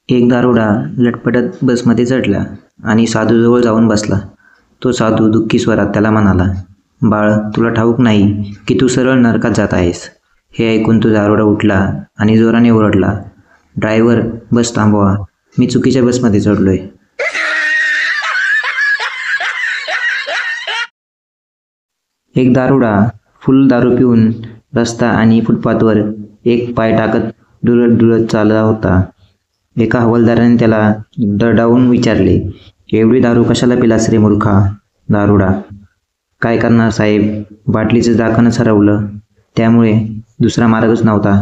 एक दारुडा लटपटत बसमध्ये चढला आणि साधूजवळ जाऊन बसला. तो साधू दुःखी स्वरात त्याला म्हणाला, बाळ, तुला ठाऊक नाही की तू सरळ नरकात जात आहेस. हे ऐकून तो दारुडा उठला आणि जोराने ओरडला, ड्रायव्हर, बस थांबवा, मी चुकीच्या बसमध्ये चढलोय. एक दारुडा फुल दारू पिऊन रस्ता आणि फुटपाथवर एक पाय टाकत डुलत डुलत चालला होता. एका हवालदाराने त्याला दडावून विचारले, एवढी दारू कशाला पिलास रे मूर्खा? दारुडा, काय करणार साहेब, बाटलीचं झाकणच हरवलं, त्यामुळे दुसरा मार्गच नव्हता.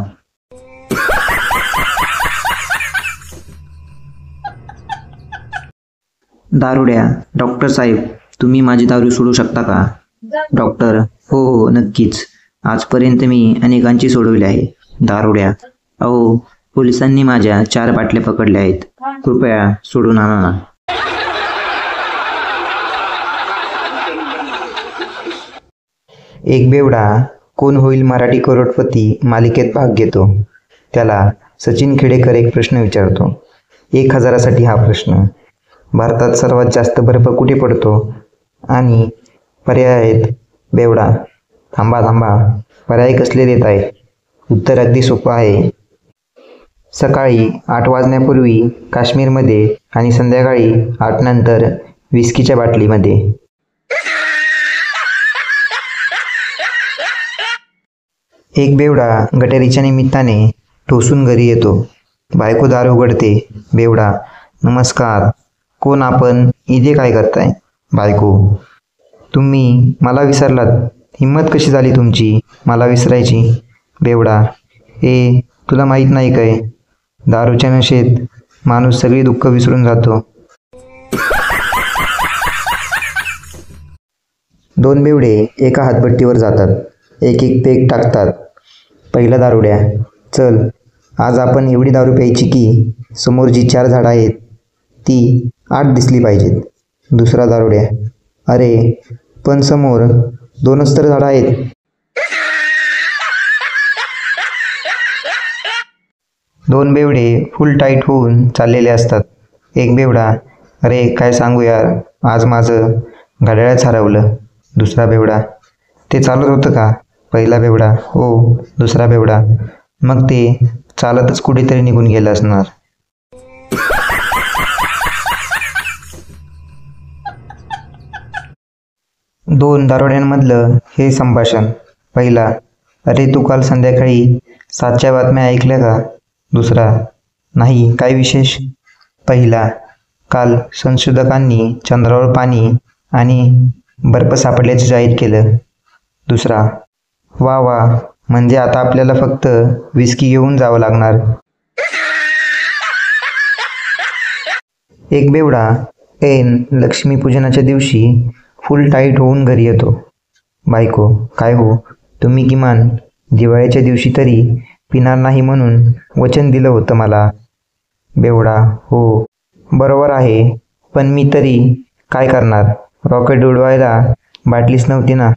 दारुड्या, डॉक्टर साहेब, तुम्ही माझी दारू सोडू शकता का? डॉक्टर, हो हो नक्कीच, आजपर्यंत मी अनेकांची सोडवली आहे. दारुड्या, अहो, पोलिसांनी माझ्या 4 बाटल्या पकडल्या आहेत, कृपया सोडून आणा ना. एक बेवडा कोण होईल मराठी करोडपती मालिकेत भाग घेतो. त्याला सचिन खेडेकर एक प्रश्न विचारतो. 1000साठी हा प्रश्न. भारतात सर्वात जास्त बर्फ कुठे पडतो? आणि पर्याय आहेत. बेवडा, थांबा थांबा, पर्याय कसले देत आहे? उत्तर अगदी सोपं आहे. सकाळी 8 वाजण्यापूर्वी काश्मीरमध्ये आणि संध्याकाळी 8 नंतर विस्कीच्या बाटलीमध्ये. एक बेवडा गटारीच्या निमित्ताने ठोसून घरी येतो. बायको दार उघडते. बेवडा, नमस्कार, कोण आपण? इथे काय करताय? बायको, तुम्ही मला विसरलात, हिंमत कशी झाली तुमची मला विसरायची? बेवडा, तुला माहीत नाही काय, दारूच्या नशेत माणूस सगळी दुःख विसरून जातो. 2 बेवडे एका हातभट्टीवर जातात. एक एक पेग टाकतात. पहिला दारुड्या, चल, आज आपण एवढी दारू प्यायची की समोर जी 4 झाडं आहेत ती 8 दिसली पाहिजेत. दुसरा दारुड्या, अरे पण समोर 2च तर झाडं आहेत. 2 बेवडे फुल टाईट होऊन चाललेले असतात. एक बेवडा, अरे काय सांगू यार, आज माझं घड्याळच हरवलं. दुसरा बेवडा, ते चालत होतं का? पहिला बेवडा, हो. दुसरा बेवडा, मग ते चालतच कुठेतरी निघून गेलं असणार. दोन दारुड्यांमधलं हे संभाषण. पहिला, अरे तू काल संध्याकाळी 7च्या बातम्या ऐकल्या का? दुसरा, नाही, काय विशेष? पहिला, काल संशोधकांनी चंद्रावर पाणी आणि बर्फ सापडल्याचे जाहीर केलं. दुसरा, वा वा, म्हणजे आता आपल्याला फक्त विस्की घेऊन जावं लागणार. एक बेवडा ऐन लक्ष्मीपूजनाच्या दिवशी फुल टाईट होऊन घरी येतो. बायको, काय हो, तुम्ही किमान दिवाळीच्या दिवशी तरी पिणार नाही म्हणून वचन दिलं होतं मला. बेवडा, हो बरोबर आहे, पण मी तरी काय करणार, रॉकेट उडवायला बाटलीच नव्हती ना.